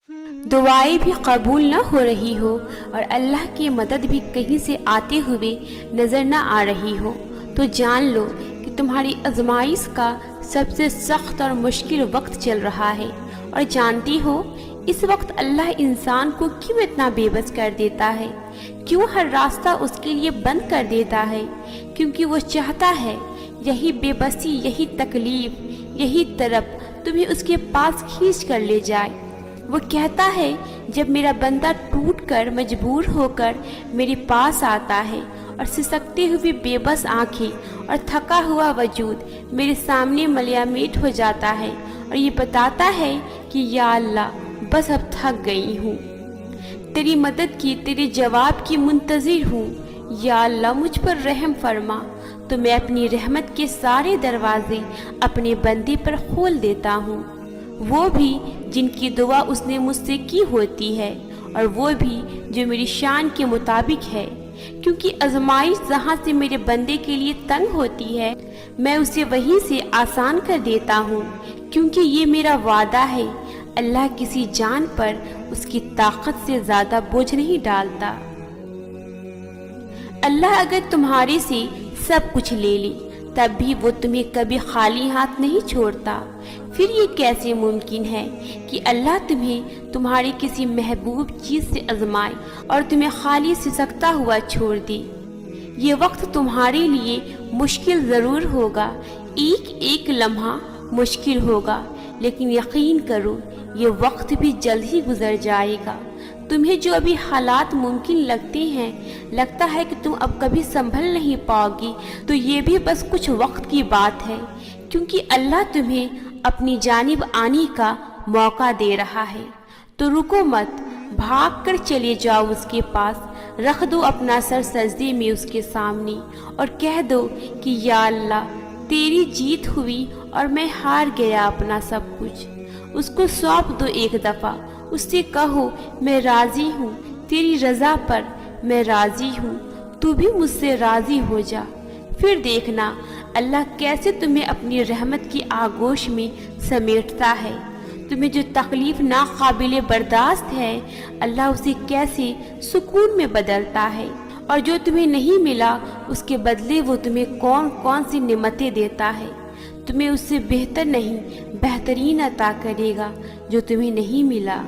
दुआएं भी कबूल न हो रही हो और अल्लाह की मदद भी कहीं से आते हुए नज़र न आ रही हो, तो जान लो कि तुम्हारी आजमाइश का सबसे सख्त और मुश्किल वक्त चल रहा है। और जानती हो इस वक्त अल्लाह इंसान को क्यों इतना बेबस कर देता है, क्यों हर रास्ता उसके लिए बंद कर देता है? क्योंकि वो चाहता है यही बेबसी, यही तकलीफ, यही तड़प तुम्हें उसके पास खींच कर ले जाए। वो कहता है जब मेरा बंदा टूट कर मजबूर होकर मेरे पास आता है और सिसकते हुए बेबस आंखें और थका हुआ वजूद मेरे सामने मलियामेट हो जाता है और ये बताता है कि या अल्लाह बस अब थक गई हूँ, तेरी मदद की, तेरे जवाब की मुंतज़िर हूँ। या अल्लाह मुझ पर रहम फरमा, तो मैं अपनी रहमत के सारे दरवाजे अपने बंदे पर खोल देता हूँ। वो भी जिनकी दुआ उसने मुझसे की होती है और वो भी जो मेरी शान के मुताबिक है। क्योंकि आजमाइश जहाँ से मेरे बंदे के लिए तंग होती है मैं उसे वहीं से आसान कर देता हूँ, क्योंकि ये मेरा वादा है अल्लाह किसी जान पर उसकी ताकत से ज्यादा बोझ नहीं डालता। अल्लाह अगर तुम्हारे से सब कुछ ले ले तब भी वो तुम्हें कभी खाली हाथ नहीं छोड़ता। फिर ये कैसे मुमकिन है कि अल्लाह तुम्हें तुम्हारी किसी महबूब चीज से आजमाए और तुम्हें खाली सिसकता हुआ छोड़ दे? ये वक्त तुम्हारे लिए मुश्किल जरूर होगा, एक एक लम्हा मुश्किल होगा, लेकिन यकीन करो ये वक्त भी जल्द ही गुजर जाएगा। तुम्हें जो अभी हालात मुमकिन लगते हैं, लगता है कि तुम अब कभी संभल नहीं पाओगी, तो ये भी बस कुछ वक्त की बात है, क्योंकि अल्लाह तुम्हें अपनी जानिब आने का मौका दे रहा है। तो रुको मत, भाग कर चले जाओ उसके पास, रख दो अपना सर सजदे में उसके सामने और कह दो कि या अल्लाह तेरी जीत हुई और मैं हार गया अपना सब कुछ। उसको सौंप दो एक दफा, उससे कहो मैं राजी हूँ, तेरी रजा पर मैं राजी हूँ, तू भी मुझसे राजी हो जा। फिर देखना अल्लाह कैसे तुम्हें अपनी रहमत की आगोश में समेटता है। तुम्हें जो तकलीफ नाकाबिले बर्दाश्त है अल्लाह उसे कैसे सुकून में बदलता है, और जो तुम्हें नहीं मिला उसके बदले वो तुम्हें कौन कौन सी नेमतें देता है। तुम्हें उससे बेहतर नहीं बेहतरीन अता करेगा जो तुम्हें नहीं मिला।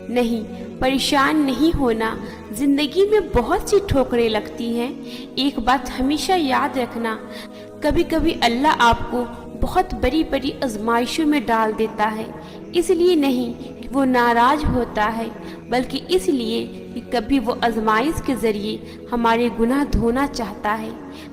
नहीं, परेशान नहीं होना, जिंदगी में बहुत सी ठोकरें लगती हैं। एक बात हमेशा याद रखना, कभी कभी अल्लाह आपको बहुत बड़ी बड़ी आजमाइशों में डाल देता है, इसलिए नहीं कि वो नाराज होता है, बल्कि इसलिए कि कभी वो आजमाइश के जरिए हमारे गुनाह धोना चाहता है,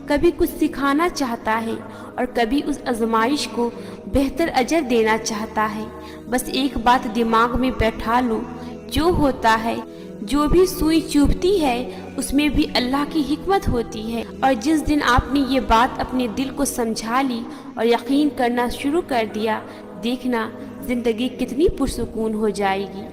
कभी कुछ सिखाना चाहता है और कभी उस आजमाइश को बेहतर अजर देना चाहता है। बस एक बात दिमाग में बैठा लो, जो होता है, जो भी सुई चुभती है उसमें भी अल्लाह की हिकमत होती है। और जिस दिन आपने ये बात अपने दिल को समझा ली और यकीन करना शुरू कर दिया, देखना जिंदगी कितनी पुरसुकून हो जाएगी।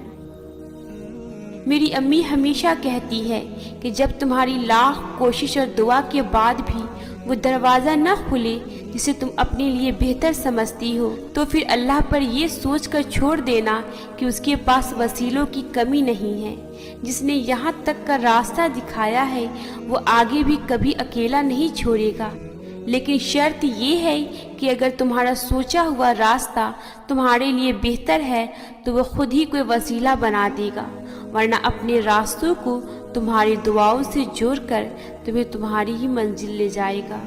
मेरी अम्मी हमेशा कहती है कि जब तुम्हारी लाख कोशिश और दुआ के बाद भी वो दरवाज़ा न खुले जिसे तुम अपने लिए बेहतर समझती हो, तो फिर अल्लाह पर ये सोच कर छोड़ देना कि उसके पास वसीलों की कमी नहीं है। जिसने यहाँ तक का रास्ता दिखाया है वो आगे भी कभी अकेला नहीं छोड़ेगा, लेकिन शर्त ये है कि अगर तुम्हारा सोचा हुआ रास्ता तुम्हारे लिए बेहतर है तो वो खुद ही कोई वसीला बना देगा, वरना अपने रास्तों को तुम्हारी दुआओं से जोड़कर तुम्हें तुम्हारी ही मंजिल ले जाएगा।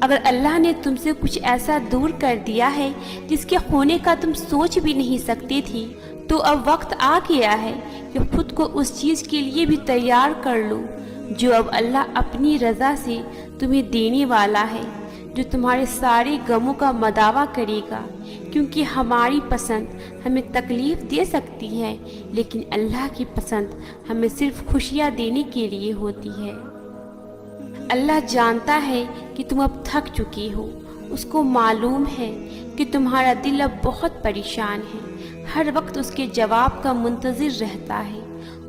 अगर अल्लाह ने तुमसे कुछ ऐसा दूर कर दिया है जिसके होने का तुम सोच भी नहीं सकती थी, तो अब वक्त आ गया है कि खुद को उस चीज़ के लिए भी तैयार कर लो जो अब अल्लाह अपनी रज़ा से तुम्हें देने वाला है, जो तुम्हारे सारे गमों का मदावा करेगा। क्योंकि हमारी पसंद हमें तकलीफ दे सकती है, लेकिन अल्लाह की पसंद हमें सिर्फ खुशियाँ देने के लिए होती है। अल्लाह जानता है कि तुम अब थक चुकी हो, उसको मालूम है कि तुम्हारा दिल अब बहुत परेशान है, हर वक्त उसके जवाब का मुंतज़िर रहता है।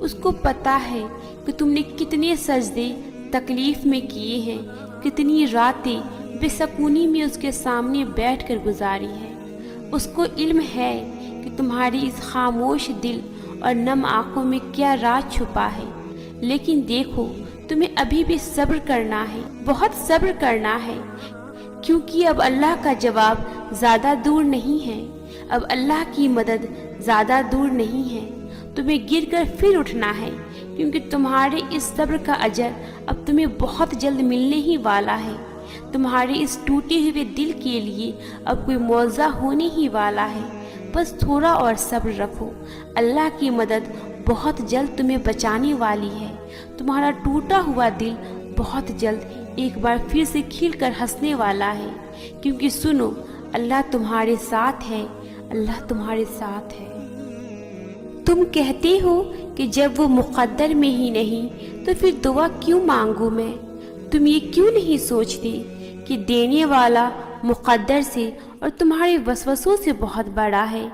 उसको पता है कि तुमने कितने सजदे तकलीफ में किए हैं, कितनी रातें बेसकूनी में उसके सामने बैठकर गुजारी है। उसको इल्म है کہ تمہاری اس خاموش دل اور نم آنکھوں میں کیا راز چھپا ہے، لیکن دیکھو تمہیں ابھی بھی صبر کرنا ہے، بہت صبر کرنا ہے، کیونکہ اب اللہ کا جواب زیادہ دور نہیں ہے، اب اللہ کی مدد زیادہ دور نہیں ہے۔ تمہیں گر کر پھر اٹھنا ہے، کیونکہ تمہارے اس صبر کا اجر اب تمہیں بہت جلد ملنے ہی والا ہے۔ تمہارے اس ٹوٹے ہوئے دل کے لیے اب کوئی معاوضہ ہونے ہی والا ہے، بس تھوڑا اور صبر رکھو، اللہ کی مدد بہت جلد تمہیں بچانے والی ہے۔ تمہارا ٹوٹا ہوا دل بہت جلد ایک بار پھر سے کھل کر ہنسنے والا ہے، کیونکہ سنو، اللہ تمہارے ساتھ ہے، اللہ تمہارے ساتھ ہے۔ تم کہتے ہو کہ جب وہ مقدر میں ہی نہیں تو پھر دعا کیوں مانگوں میں؟ تم یہ کیوں نہیں سوچتے کہ دینے والا مقدر سے اور تمہارے وسوسوں سے بہت بڑا ہے؟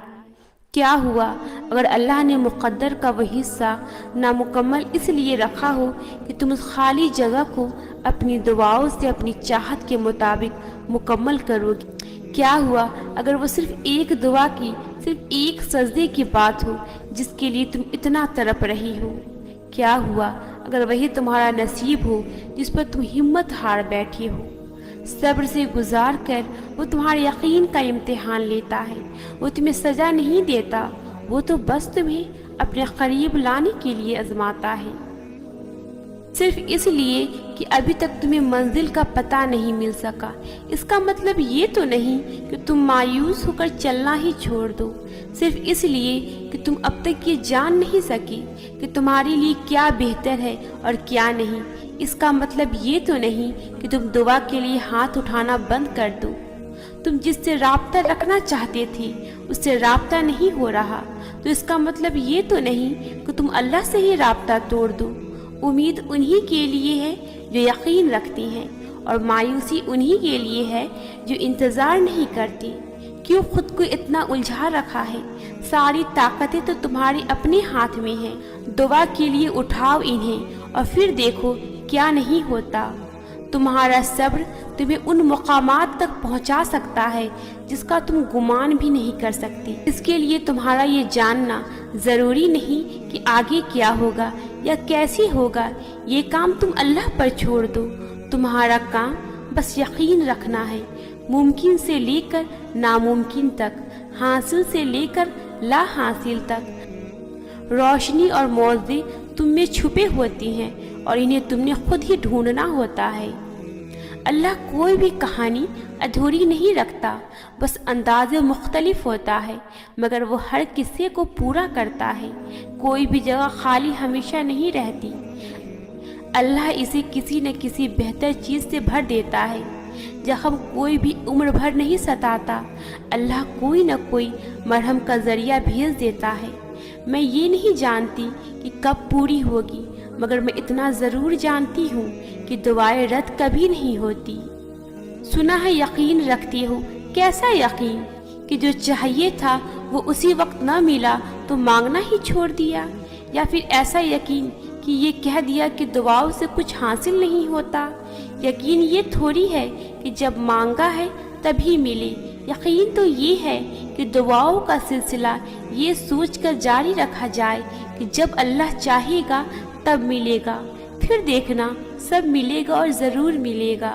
کیا ہوا اگر اللہ نے مقدر کا وہ حصہ نامکمل اس لیے رکھا ہو کہ تم اس خالی جگہ کو اپنی دعاؤں سے اپنی چاہت کے مطابق مکمل کرو گے؟ کیا ہوا اگر وہ صرف ایک دعا کی، صرف ایک سجدے کی بات ہو جس کے لیے تم اتنا تڑپ رہی ہو؟ کیا ہوا اگر وہی تمہارا نصیب ہو جس پر تم ہمت ہار بیٹھے ہو؟ صبر سے گزار کر وہ تمہارے یقین کا امتحان لیتا ہے، وہ تمہیں سزا نہیں دیتا، وہ تو بس تمہیں اپنے قریب لانے کے لیے آزماتا ہے، صرف اس لیے کہ ابھی تک تمہیں منزل کا پتہ نہیں مل سکا۔ اس کا مطلب یہ تو نہیں کہ تم مایوس ہو کر چلنا ہی چھوڑ دو، صرف اس لیے کہ تم اب تک یہ جان نہیں سکی کہ تمہارے لیے کیا بہتر ہے اور کیا نہیں۔ اس کا مطلب یہ تو نہیں کہ تم دعا کے لیے ہاتھ اٹھانا بند کر دو۔ تم جس سے رابطہ رکھنا چاہتے تھے اس سے رابطہ نہیں ہو رہا تو اس کا مطلب یہ تو نہیں کہ تم اللہ سے ہی رابطہ توڑ دو۔ امید انہی کے لیے ہے جو یقین رکھتی ہیں، اور مایوسی انہی کے لیے ہے جو انتظار نہیں کرتی۔ کیوں خود کو اتنا الجھا رکھا ہے؟ ساری طاقتیں تو تمہارے اپنے ہاتھ میں ہیں، دعا کے لیے اٹھاؤ انہیں اور پھر دیکھو کیا نہیں ہوتا۔ تمہارا صبر تمہیں ان مقامات تک پہنچا سکتا ہے جس کا تم گمان بھی نہیں کر سکتی۔ اس کے لیے تمہارا یہ جاننا ضروری نہیں کہ آگے کیا ہوگا یا کیسے ہوگا، یہ کام تم اللہ پر چھوڑ دو۔ تمہارا کام بس یقین رکھنا ہے، ممکن سے لے کر ناممکن تک، حاصل سے لے کر لا حاصل تک۔ روشنی اور معاوضے تم میں چھپے ہوتی ہیں اور انہیں تم نے خود ہی ڈھونڈنا ہوتا ہے۔ اللہ کوئی بھی کہانی ادھوری نہیں رکھتا، بس انداز مختلف ہوتا ہے، مگر وہ ہر قصے کو پورا کرتا ہے۔ کوئی بھی جگہ خالی ہمیشہ نہیں رہتی، اللہ اسے کسی نہ کسی بہتر چیز سے بھر دیتا ہے۔ زخم کوئی بھی عمر بھر نہیں ستاتا، اللہ کوئی نہ کوئی مرہم کا ذریعہ بھیج دیتا ہے۔ میں یہ نہیں جانتی کہ کب پوری ہوگی، مگر میں اتنا ضرور جانتی ہوں کہ دعائیں رد کبھی نہیں ہوتی۔ سنا ہے یقین رکھتی ہو، کیسا یقین کہ جو چاہیے تھا وہ اسی وقت نہ ملا تو مانگنا ہی چھوڑ دیا، یا پھر ایسا یقین کہ یہ کہہ دیا کہ دعاؤں سے کچھ حاصل نہیں ہوتا۔ یقین یہ تھوڑی ہے کہ جب مانگا ہے تبھی ملے، یقین تو یہ ہے کہ دعاؤں کا سلسلہ یہ سوچ کر جاری رکھا جائے کہ جب اللہ چاہے گا تب ملے گا، پھر دیکھنا سب ملے گا اور ضرور ملے گا۔